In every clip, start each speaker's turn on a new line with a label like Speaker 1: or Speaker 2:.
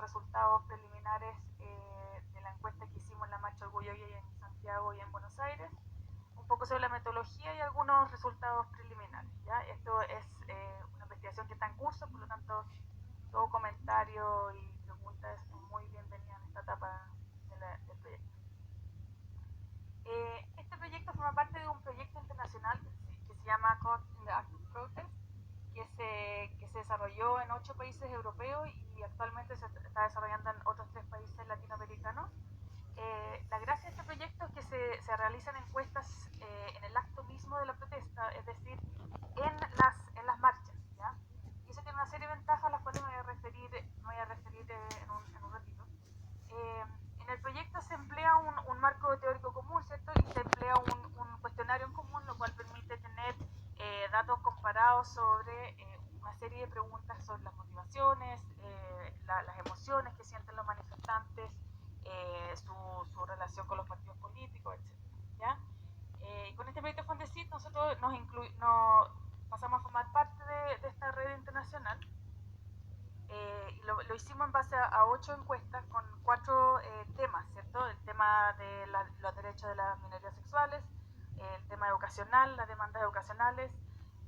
Speaker 1: resultados preliminares de la encuesta que hicimos en la Marcha Orgullo Gay en Santiago y en Buenos Aires, un poco sobre la metodología y algunos resultados preliminares. ¿Ya? Esto es una investigación que está en curso, por lo tanto, todo comentario y pregunta es muy bienvenida en esta etapa del proyecto. Este proyecto forma parte de un proyecto internacional que se llama Caught in the Act of Protest, que se desarrolló en 8 países europeos y actualmente se está desarrollando en otros 3 países latinoamericanos. La gracia de este proyecto es que se realizan encuestas en el acto mismo de la protesta, es decir, en las marchas, ¿ya? Y eso tiene una serie de ventajas a las cuales me voy a referir en un ratito. En el proyecto se emplea un marco teórico común, ¿cierto? Y se emplea un cuestionario en común, lo cual permite tener datos comparados sobre una serie de preguntas sobre las motivaciones, las emociones que sienten los manifestantes, su relación con los partidos políticos, etc. ¿Ya? Y con este proyecto Fondesit nosotros nos pasamos a formar parte de esta red internacional. Y lo hicimos en base a 8 encuestas con 4 temas, ¿cierto? El tema de los derechos de las minorías sexuales, el tema educacional, las demandas educacionales,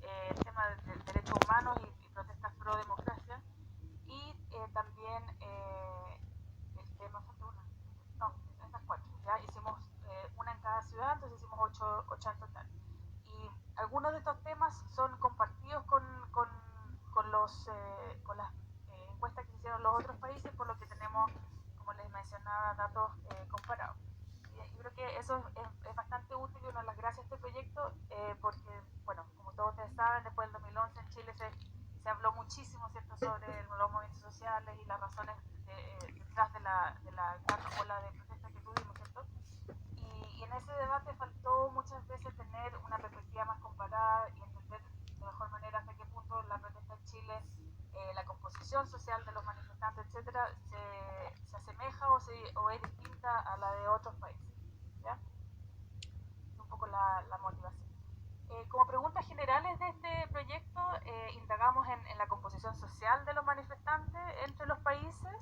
Speaker 1: el tema de derechos humanos y protestas pro democracia, y también el tema, no, estas 4, ¿ya? Hicimos una en cada ciudad, entonces hicimos 8 en total. Y algunos de estos temas son compartidos con las encuestas que se hicieron en los otros países, por lo que tenemos, como les mencionaba, datos comparados. Y creo que eso es bastante útil y una de las gracias de este proyecto, porque, bueno, como todos ustedes saben, después del 2011 en Chile se habló muchísimo, ¿cierto?, sobre los movimientos sociales y las razones detrás de la gran ola de protestas que tuvimos, ¿cierto? Y en ese debate faltó muchas veces tener una perspectiva más comparada y entender de mejor manera hasta qué punto la protesta en Chile, la composición social de los manifestantes, etcétera, se asemeja o es distinta a la de otros países. ¿Ya? Es un poco la motivación. Como preguntas generales de este proyecto, indagamos en la composición social de los manifestantes entre los países,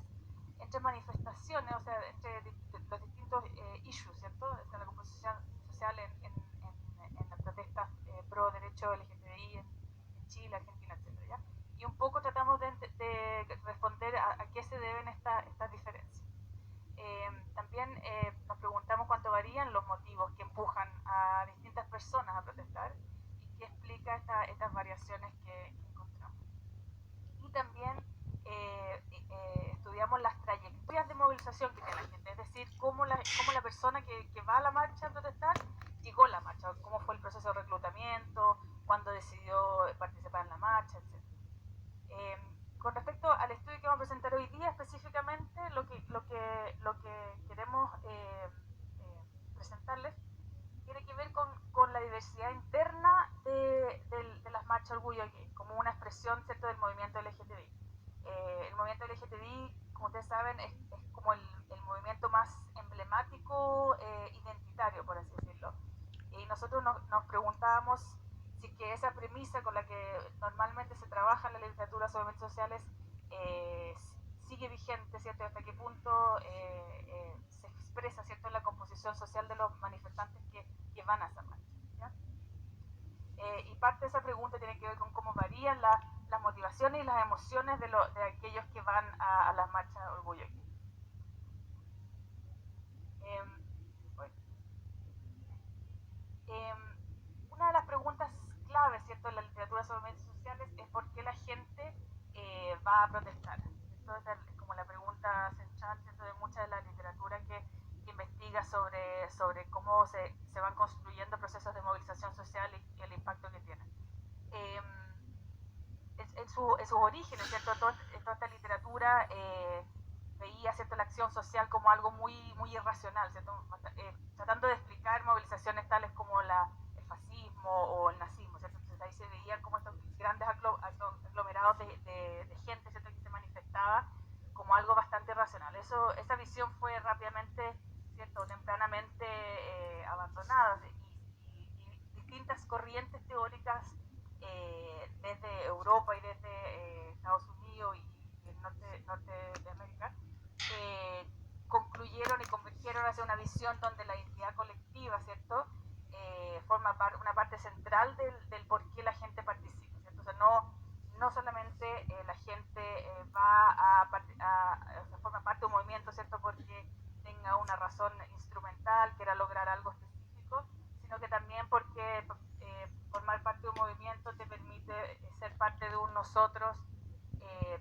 Speaker 1: entre manifestaciones, o sea, entre los distintos issues, ¿cierto? O sea, la composición social en las protestas pro derecho LGTBI en Chile, Argentina, etc. ¿Ya? Y un poco tratamos de responder a qué se deben estas diferencias. También nos preguntamos cuánto varían los motivos que empujan a distintas personas a protestar y qué explica estas variaciones que encontramos. Y también estudiamos las trayectorias de movilización que tiene la gente, es decir, cómo la persona que va a la marcha a protestar llegó a la marcha, cómo fue el proceso de reclutamiento, cuándo decidió participar en la marcha, etc. Con respecto al estudio que vamos a presentar hoy día, específicamente lo que queremos presentarles tiene que ver con la diversidad interna de las marchas Orgullo Gay, como una expresión, ¿cierto?, del movimiento LGTBI. El movimiento LGTBI, como ustedes saben, es como el movimiento más emblemático, identitario, por así decirlo. Y nosotros nos preguntábamos si que esa premisa con la que normalmente se trabaja en la literatura sobre movimientos sociales sigue vigente, ¿cierto? Hasta qué punto se expresa, ¿cierto?, en la composición social de los manifestantes que van a esa marcha, ¿ya? Y parte de esa pregunta tiene que ver con cómo varían las motivaciones y las emociones de aquellos que van a las marchas de Orgullo Gay. Una de las preguntas claves, ¿cierto?, en la literatura sobre movimientos sociales es por qué la gente va a protestar. Esta es como la pregunta central, ¿cierto?, de mucha de la literatura que investiga sobre cómo se van construyendo procesos de movilización social y el impacto que tienen. En sus orígenes, ¿cierto?, toda esta literatura veía, ¿cierto?, la acción social como algo muy irracional, ¿cierto?, tratando de explicar movilizaciones tales como el fascismo o el nazismo, ¿cierto? Entonces ahí se veían como estos grandes aglomerados de gente, ¿cierto?, que se manifestaba como algo bastante irracional. Esa visión fue rápidamente, ¿cierto?, tempranamente abandonada, y distintas corrientes teóricas desde Europa y desde Estados Unidos y el norte de América hacia una visión donde la identidad colectiva, ¿cierto? Forma una parte central del por qué la gente participa, ¿cierto? O sea, no solamente la gente o sea, forma parte de un movimiento, ¿cierto? Porque tenga una razón instrumental, quiera lograr algo específico, sino que también porque formar parte de un movimiento te permite ser parte de un nosotros,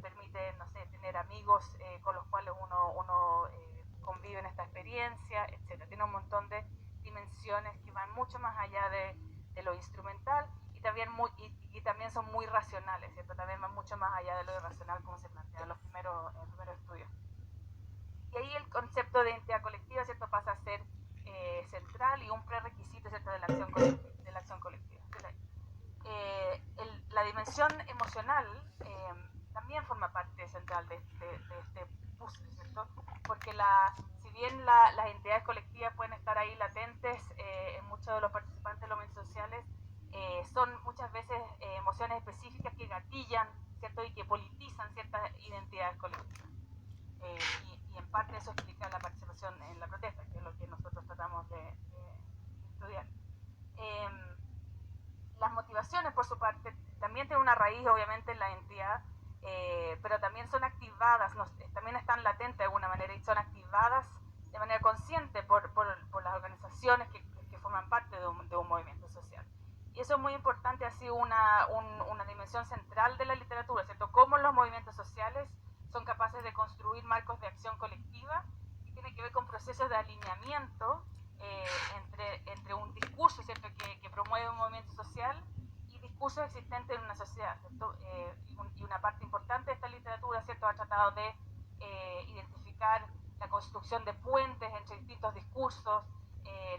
Speaker 1: permite, no sé, tener amigos con los cuales uno convive en esta experiencia, etc. Tiene un montón de dimensiones que van mucho más allá de lo instrumental y también son muy racionales, ¿cierto? También van mucho más allá de lo irracional como se plantea en los primeros estudios. Y ahí el concepto de identidad colectiva, ¿cierto? Pasa a ser central y un prerequisito, ¿cierto? De la acción colectiva. La dimensión emocional también forma parte central de este puzzle, ¿cierto? Porque si bien las entidades colectivas pueden estar ahí latentes en muchos de los participantes de los movimientos sociales, son muchas veces emociones específicas que gatillan, ¿cierto? Y que politizan ciertas identidades colectivas. Y en parte eso explica la participación en la protesta, que es lo que nosotros tratamos de estudiar. Las motivaciones, por su parte, también tienen una raíz, obviamente, en la identidad, pero también son activadas, también están latentes de alguna manera y son activadas de manera consciente por las organizaciones que forman parte de un movimiento social. Y eso es muy importante, ha sido una dimensión central de la literatura, ¿cierto? Cómo los movimientos sociales son capaces de construir marcos de acción colectiva y tiene que ver con procesos de alineamiento entre un discurso, ¿cierto? que promueve un movimiento social y discursos existentes en una sociedad, ¿cierto? Y una parte importante de esta literatura, ¿cierto? Ha tratado de identificar la construcción de puentes entre distintos discursos,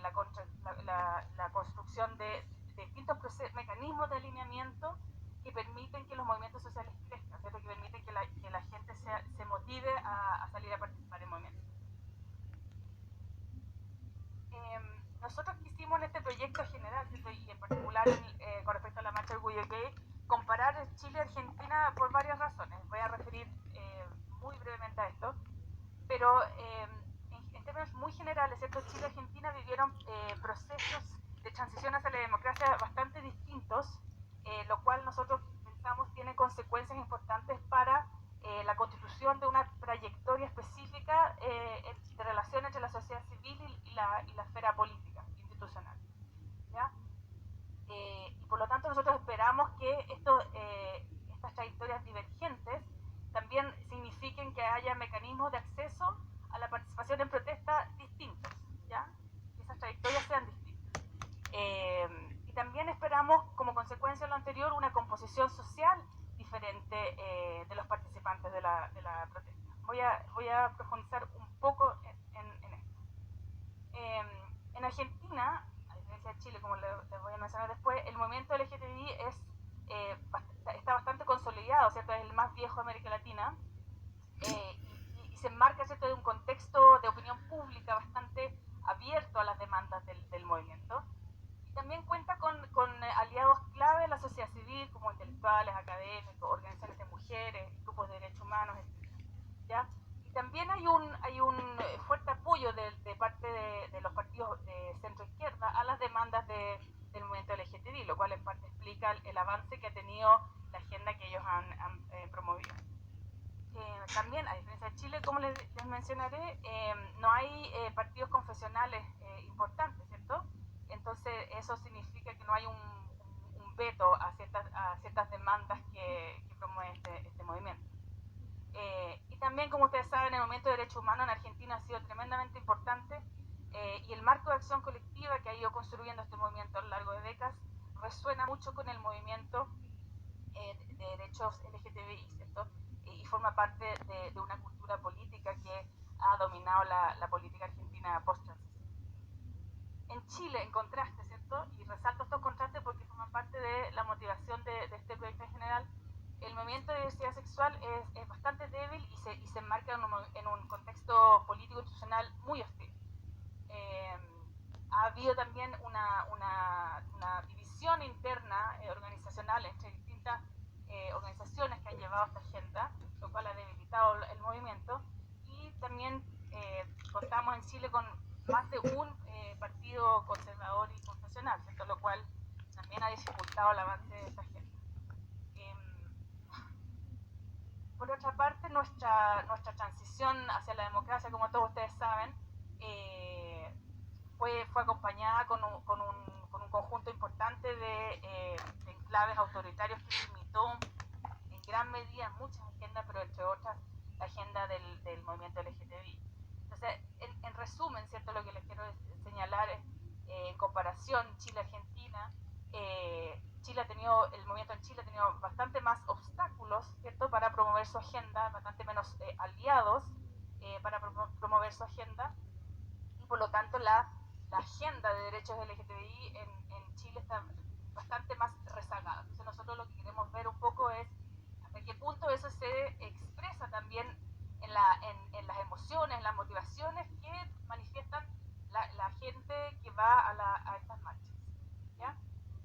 Speaker 1: la construcción de distintos mecanismos de alineamiento que permiten que los movimientos sociales crezcan, ¿cierto? Que permiten que la gente se motive a salir a participar en movimientos. Nosotros quisimos en este proyecto general, ¿cierto? Y en particular con respecto a la marcha de Orgullo Gay, comparar Chile y Argentina por varias razones. Voy a referir muy brevemente a esto, pero en términos muy generales, ¿cierto? Chile y Argentina vivieron procesos de transición hacia la democracia bastante distintos, lo cual nosotros pensamos tiene consecuencias importantes para la constitución de una trayectoria específica de relación entre la sociedad civil y la esfera política, institucional. ¿Ya? Y por lo tanto nosotros esperamos que estas trayectorias divergentes también signifiquen que haya mecanismos de acceso a la participación en protesta distintos, ¿ya? Que esas trayectorias sean distintas. Y también esperamos, como consecuencia de lo anterior, una composición social diferente de los participantes de la protesta. Voy a profundizar un poco en esto. En Argentina, a diferencia de Chile, como les voy a mencionar después, el movimiento LGTBI está bastante consolidado, ¿cierto? Es el más viejo de América Latina y se enmarca, ¿cierto?, de un contexto de opinión pública bastante abierto a las demandas del movimiento. Y también cuenta con aliados clave de la sociedad civil, como intelectuales, académicos, organizaciones de mujeres, grupos de derechos humanos, etc. ¿Ya? Y también hay un fuerte apoyo de parte de los partidos de centro-izquierda a las demandas del movimiento LGTBI, lo cual en parte explica el avance que ha tenido la agenda que ellos han promovido. También, a diferencia de Chile, como les mencionaré, no hay partidos confesionales importantes, ¿cierto? Entonces eso significa que no hay un veto a ciertas demandas que promueve este movimiento. Y también, como ustedes saben, el movimiento de derechos humanos en Argentina ha sido tremendamente importante y el marco de acción colectiva que ha ido construyendo este movimiento a lo largo de décadas resuena mucho con el movimiento de derechos LGTBI, ¿cierto? Y forma parte de una cultura política que ha dominado la política argentina post-transición. En Chile, en contraste, ¿cierto? Y resalto estos contrastes porque forman parte de la motivación de este proyecto en general. El movimiento de diversidad sexual es bastante débil y se enmarca en un contexto político institucional muy hostil. Ha habido también una división interna organizacional entre distintas organizaciones que han llevado esta agenda, lo cual ha debilitado el movimiento. Y también contamos en Chile con por otra parte, nuestra transición hacia la democracia, como todos ustedes saben, fue acompañada con un conjunto importante de enclaves autoritarios que limitó en gran medida muchas agendas, pero entre otras la agenda del movimiento LGTBI. Entonces, en resumen, ¿cierto? Lo que les quiero señalar es, en comparación Chile-Argentina, el movimiento en Chile ha tenido bastante más obstáculos, ¿cierto?, para promover su agenda, bastante menos aliados para promover su agenda, y por lo tanto la agenda de derechos LGTBI en Chile está bastante más rezagada. Entonces nosotros lo que queremos ver un poco es hasta qué punto eso se expresa también en las emociones, en las motivaciones que manifiestan la gente que va a estas marchas, ¿ya?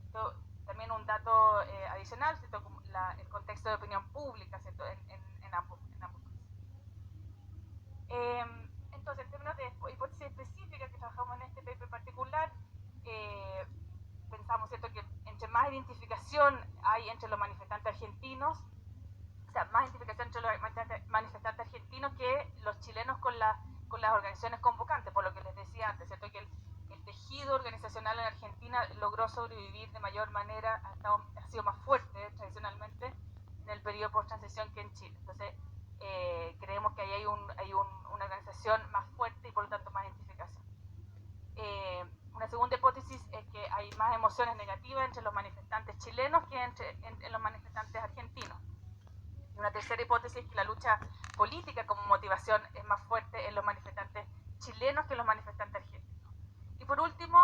Speaker 1: Esto, también un dato adicional, ¿cierto? El contexto de opinión pública, ¿cierto? En ambos casos. Entonces, en términos de hipótesis específicas que trabajamos en este paper particular, pensamos, ¿cierto?, que entre más identificación hay entre los manifestantes argentinos, o sea, más identificación entre los manifestantes argentinos que los chilenos con las organizaciones convocantes, por lo que les decía antes, ¿cierto?, que el tejido organizacional en Argentina logró sobrevivir de mayor manera, ha sido más fuerte tradicionalmente en el periodo post-transición que en Chile. Entonces, creemos que ahí hay una organización más fuerte y por lo tanto más identificación. Una segunda hipótesis es que hay más emociones negativas entre los manifestantes chilenos que en los manifestantes argentinos. Y una tercera hipótesis es que la lucha política como motivación es más fuerte en los manifestantes chilenos que en los manifestantes argentinos. Y por último,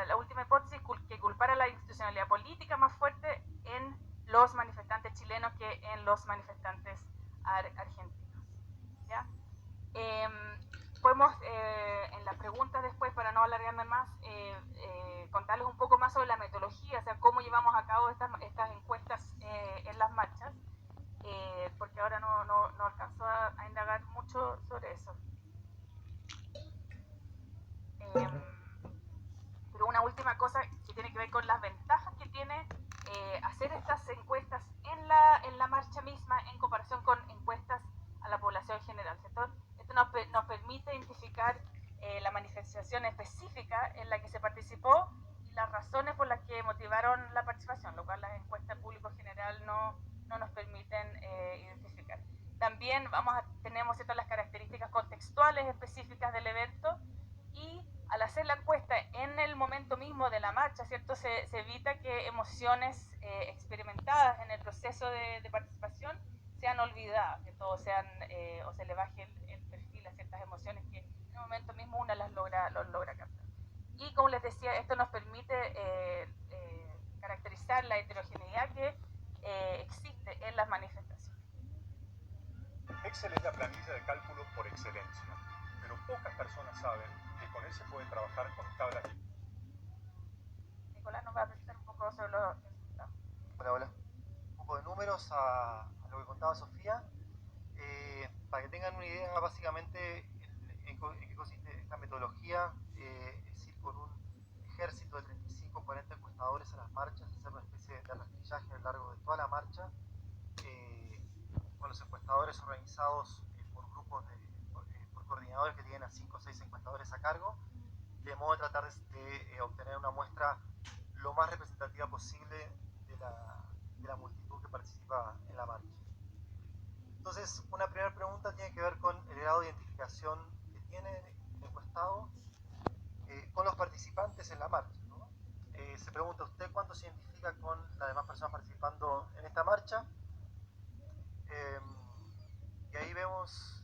Speaker 1: la última hipótesis, que culpara la institucionalidad política más fuerte en los manifestantes chilenos que en los manifestantes argentinos, ¿ya? Podemos, en las preguntas después, para no alargarme más, contarles un poco más sobre la metodología, o sea, cómo llevamos a cabo estas encuestas en las marchas, porque ahora no alcanzo a indagar mucho sobre eso. Pero una última cosa que tiene que ver con las ventajas que tiene hacer estas encuestas en la marcha misma en comparación con encuestas a la población general, ¿cierto? Esto nos permite identificar la manifestación específica en la que se participó y las razones por las que motivaron la participación, lo cual las encuestas público general no nos permiten identificar. También tenemos, ¿cierto?, las características contextuales específicas del evento, y al hacer la encuesta en el momento mismo de la marcha, ¿cierto?, se evita que emociones experimentadas en el proceso de participación sean olvidadas, que todos sean, o se le baje el perfil a ciertas emociones que en el momento mismo una los logra captar. Y como les decía, esto nos permite caracterizar la heterogeneidad que existe en las manifestaciones.
Speaker 2: Excel es la planilla de cálculo por excelencia, pero pocas personas saben que con él se puede trabajar con tablas.
Speaker 1: Nicolás nos va a presentar un poco sobre los resultados.
Speaker 3: Hola. Un poco de números a lo que contaba Sofía. Para que tengan una idea básicamente en qué consiste esta metodología, es ir con un ejército de 35-40 encuestadores a las marchas, hacer una especie de rastrillaje a lo largo de toda la marcha, con los encuestadores organizados por grupos por coordinadores que tienen a 5 o 6 encuestadores a cargo, de modo de tratar de obtener una muestra lo más representativa posible de la multitud que participa en la marcha. Entonces, una primera pregunta tiene que ver con el grado de identificación que tiene el encuestado con los participantes en la marcha, ¿no? Se pregunta usted cuánto se identifica con las demás personas participando en esta marcha, y ahí vemos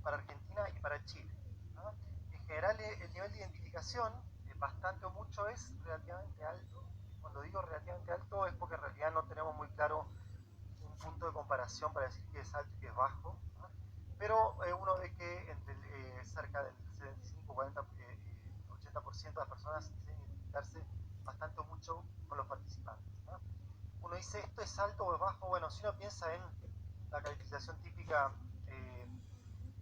Speaker 3: para Argentina y para Chile, ¿no? En general el nivel de identificación, bastante o mucho, es relativamente alto. Cuando digo relativamente alto es porque en realidad no tenemos muy claro un punto de comparación para decir que es alto y que es bajo, ¿no? Pero uno ve que entre cerca del 75, 40, 80% de las personas dicen identificarse bastante o mucho con los participantes, ¿no? Uno dice, ¿esto es alto o es bajo? Bueno, si uno piensa en la caracterización típica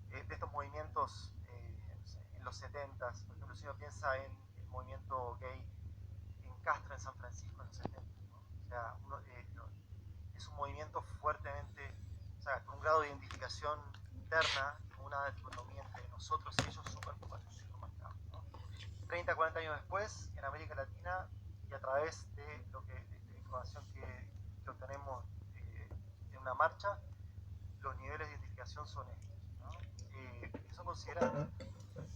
Speaker 3: de estos movimientos en los 70s, por ejemplo, si uno piensa en el movimiento gay en Castro, en San Francisco, en los 70, ¿no? O sea, es un movimiento fuertemente, o sea, con un grado de identificación interna, con una dicotomía entre nosotros y ellos súper marcado, ¿no? 30, 40 años después, en América Latina, y a través de la información que obtenemos en una marcha, los niveles de identificación son estos, ¿no? Que son considerables.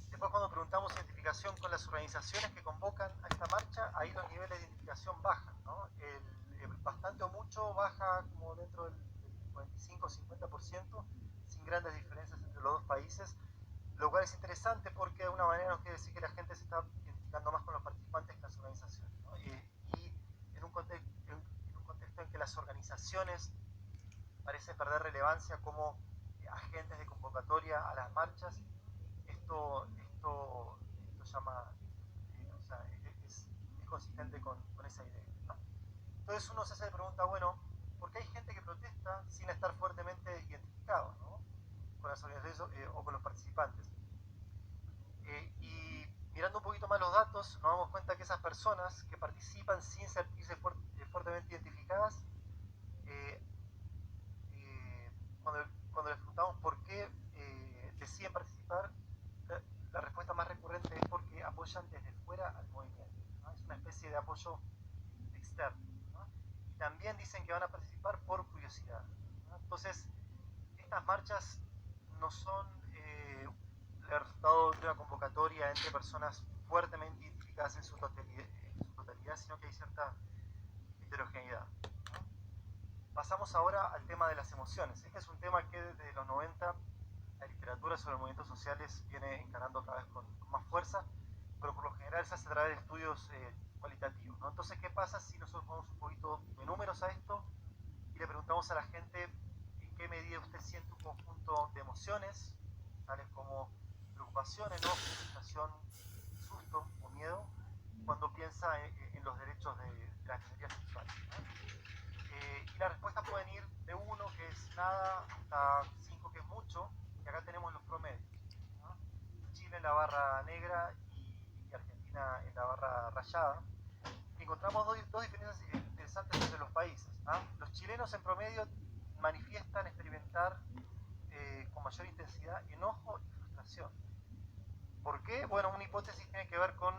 Speaker 3: Después, cuando preguntamos identificación con las organizaciones que convocan a esta marcha, ahí los niveles de identificación bajan, ¿no? Bastante o mucho baja como dentro del 45-50%, sin grandes diferencias entre los dos países, lo cual es interesante porque de alguna manera nos quiere decir que la gente se está identificando más con los participantes que las organizaciones, ¿no? Y en un contexto en que las organizaciones parecen perder relevancia como agentes de convocatoria a las marchas, esto llama, o sea, es consistente con esa idea, ¿no? Entonces uno se hace la pregunta, bueno, ¿por qué hay gente que protesta sin estar fuertemente identificado, ¿no? Con las organizaciones o con los participantes? Y mirando un poquito más los datos, nos damos cuenta que esas personas que participan sin sentirse fuertemente identificadas, cuando les preguntamos por qué deciden participar, la respuesta más recurrente es porque apoyan desde fuera al movimiento, ¿no? Es una especie de apoyo externo, ¿no? Y también dicen que van a participar por curiosidad, ¿no? Entonces, estas marchas no son el resultado de una convocatoria entre personas fuertemente identificadas en su totalidad, sino que hay cierta heterogeneidad, ¿no? Pasamos ahora al tema de las emociones. Este es un tema que desde los 90 la literatura sobre movimientos sociales viene encarando cada vez con más fuerza, pero por lo general se hace a través de estudios cualitativos, ¿no? Entonces, ¿qué pasa si nosotros ponemos un poquito de números a esto y le preguntamos a la gente en qué medida usted siente un conjunto de emociones, tales como preocupación, enojo, frustración, susto o miedo, cuando piensa en los derechos de las minorías sexuales, ¿no? Y las respuestas pueden ir de 1, que es nada, hasta 5, que es mucho, y acá tenemos los promedios, ¿no? Chile en la barra negra y Argentina en la barra rayada. Y encontramos dos diferencias interesantes entre los países, ¿no? Los chilenos en promedio manifiestan experimentar con mayor intensidad enojo y frustración. ¿Por qué? Bueno, una hipótesis tiene que ver con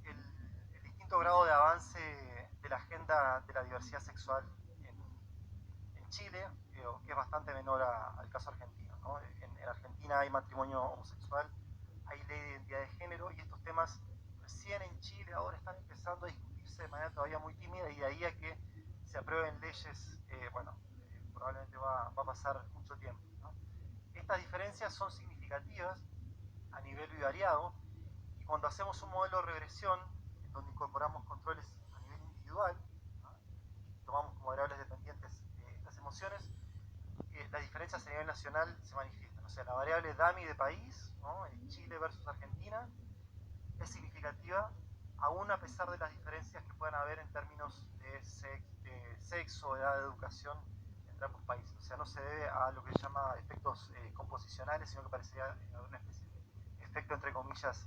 Speaker 3: el distinto grado de avance de la agenda de la diversidad sexual en Chile, que es bastante menor al caso argentino, ¿no? En Argentina hay matrimonio homosexual, hay ley de identidad de género, y estos temas recién en Chile ahora están empezando a discutirse de manera todavía muy tímida, y de ahí a que se aprueben leyes, probablemente va a pasar mucho tiempo, ¿no? Estas diferencias son significativas a nivel bivariado, y cuando hacemos un modelo de regresión en donde incorporamos controles a nivel individual, ¿no? Tomamos como variables dependientes estas emociones, las diferencias a nivel nacional se manifiestan. O sea, la variable DAMI de país, ¿no? En Chile versus Argentina, es significativa aún a pesar de las diferencias que puedan haber en términos de sexo, edad, de educación entre ambos países. O sea, no se debe a lo que se llama efectos composicionales, sino que parecería haber una especie de efecto, entre comillas,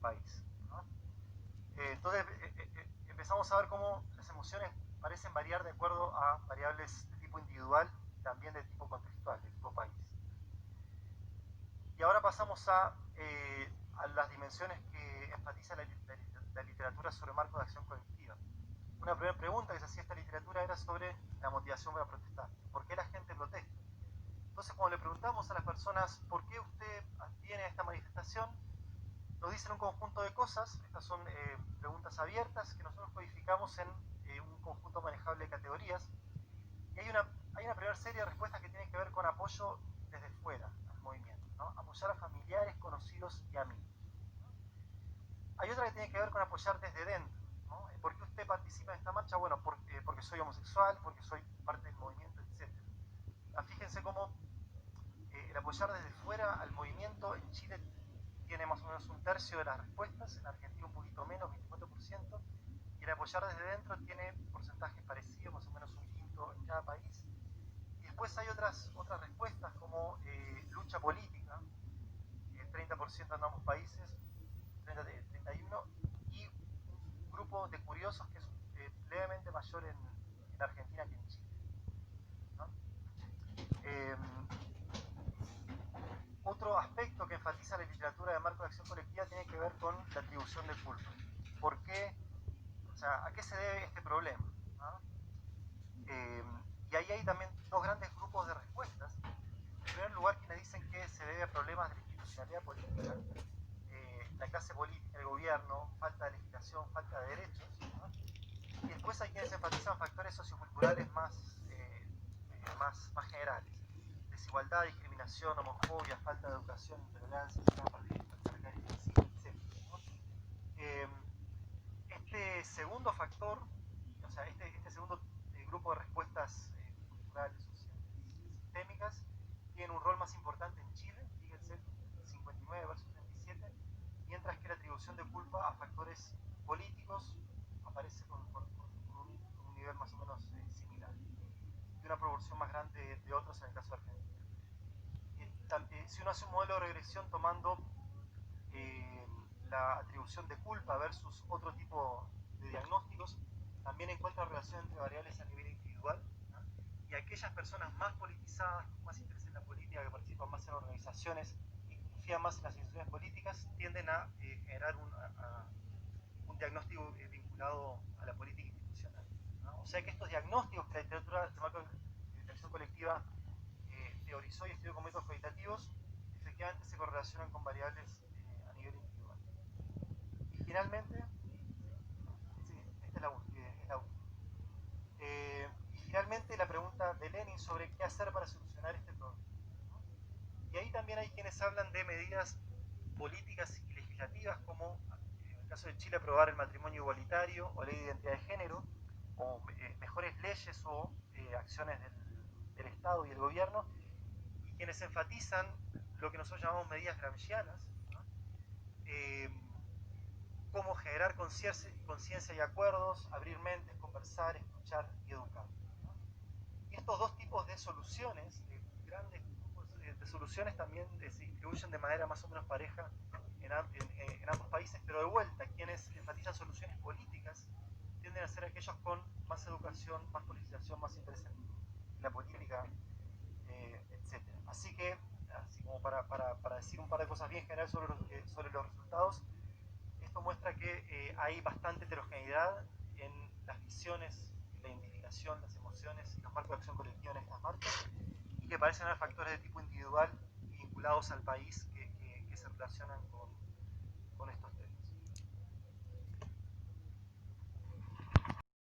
Speaker 3: país, ¿no? Entonces empezamos a ver cómo las emociones parecen variar de acuerdo a variables de tipo individual y también de tipo contextual, de tipo país. Y ahora pasamos a las dimensiones que enfatiza la literatura sobre marcos de acción colectiva. Una primera pregunta que se hacía esta literatura era sobre la motivación para protestar. ¿Por qué la gente protesta? Entonces, cuando le preguntamos a las personas por qué usted viene a esta manifestación, nos dicen un conjunto de cosas. Estas son preguntas abiertas que nosotros codificamos en un conjunto manejable de categorías. Y hay una primera serie de respuestas que tienen que ver con apoyo desde fuera al movimiento, ¿no? Apoyar a familiares, conocidos y amigos. Hay otra que tiene que ver con apoyar desde dentro, ¿no? ¿Por qué usted participa en esta marcha? Bueno, porque soy homosexual, porque soy parte del movimiento, etc. Fíjense cómo el apoyar desde fuera al movimiento en Chile tiene más o menos un tercio de las respuestas, en Argentina un poquito menos, 24%, y el apoyar desde dentro tiene porcentajes parecidos, más o menos un quinto en cada país. Y después hay otras respuestas como lucha política, 30% en ambos países, 31%, y un grupo de curiosos que es levemente mayor en Argentina que en Chile, ¿no? Otro aspecto que enfatiza la literatura de marco de acción colectiva tiene que ver con la atribución de culpa. ¿Por qué? O sea, ¿a qué se debe este problema? ¿No? Y ahí hay también dos grandes grupos de respuestas. En primer lugar, quienes dicen que se debe a problemas de la institucionalidad política, la clase política, el gobierno, falta de legislación, falta de derechos, ¿no? Y después hay quienes enfatizan factores socioculturales más generales: desigualdad, discriminación, homofobia, falta de educación, intolerancia, etc. Este segundo factor, o sea, este segundo grupo de respuestas culturales, sociales, sistémicas, tiene un rol más importante en Chile, fíjense, 59 versus 37, mientras que la atribución de culpa a factores políticos aparece con un nivel más o menos similar, y una proporción más grande de otros en el caso de Argentina. Si uno hace un modelo de regresión tomando la atribución de culpa versus otro tipo de diagnósticos, también encuentra relación entre variables a nivel individual, ¿no? Y aquellas personas más politizadas, con más interés en la política, que participan más en organizaciones y confían más en las instituciones políticas, tienden a generar un diagnóstico vinculado a la política institucional, ¿no? O sea que estos diagnósticos que la literatura de marco de acción colectiva teorizó y estudió con métodos cualitativos, efectivamente se correlacionan con variables a nivel individual. Y finalmente, sí, esta es la última. Y finalmente la pregunta de Lenin sobre qué hacer para solucionar este problema, ¿no? Y ahí también hay quienes hablan de medidas políticas y legislativas, como en el caso de Chile aprobar el matrimonio igualitario o ley de identidad de género, o mejores leyes o acciones del Estado y el gobierno, y quienes enfatizan lo que nosotros llamamos medidas gramscianas, ¿no? Cómo generar conciencia y acuerdos, abrir mentes, conversar, escuchar y educar, ¿no? Y estos dos tipos de soluciones, de grandes grupos de soluciones, también se distribuyen de manera más o menos pareja en ambos países, pero de vuelta, quienes enfatizan soluciones políticas tienden a ser aquellos con más educación, más politización, más interés en la política, etc. Así que, así como para decir un par de cosas bien generales sobre los resultados, esto muestra que hay bastante heterogeneidad en las visiones, la identificación, las emociones y los marcos de acción colectiva en estas marcas, y que parecen haber factores de tipo individual y vinculados al país que se relacionan con estos temas.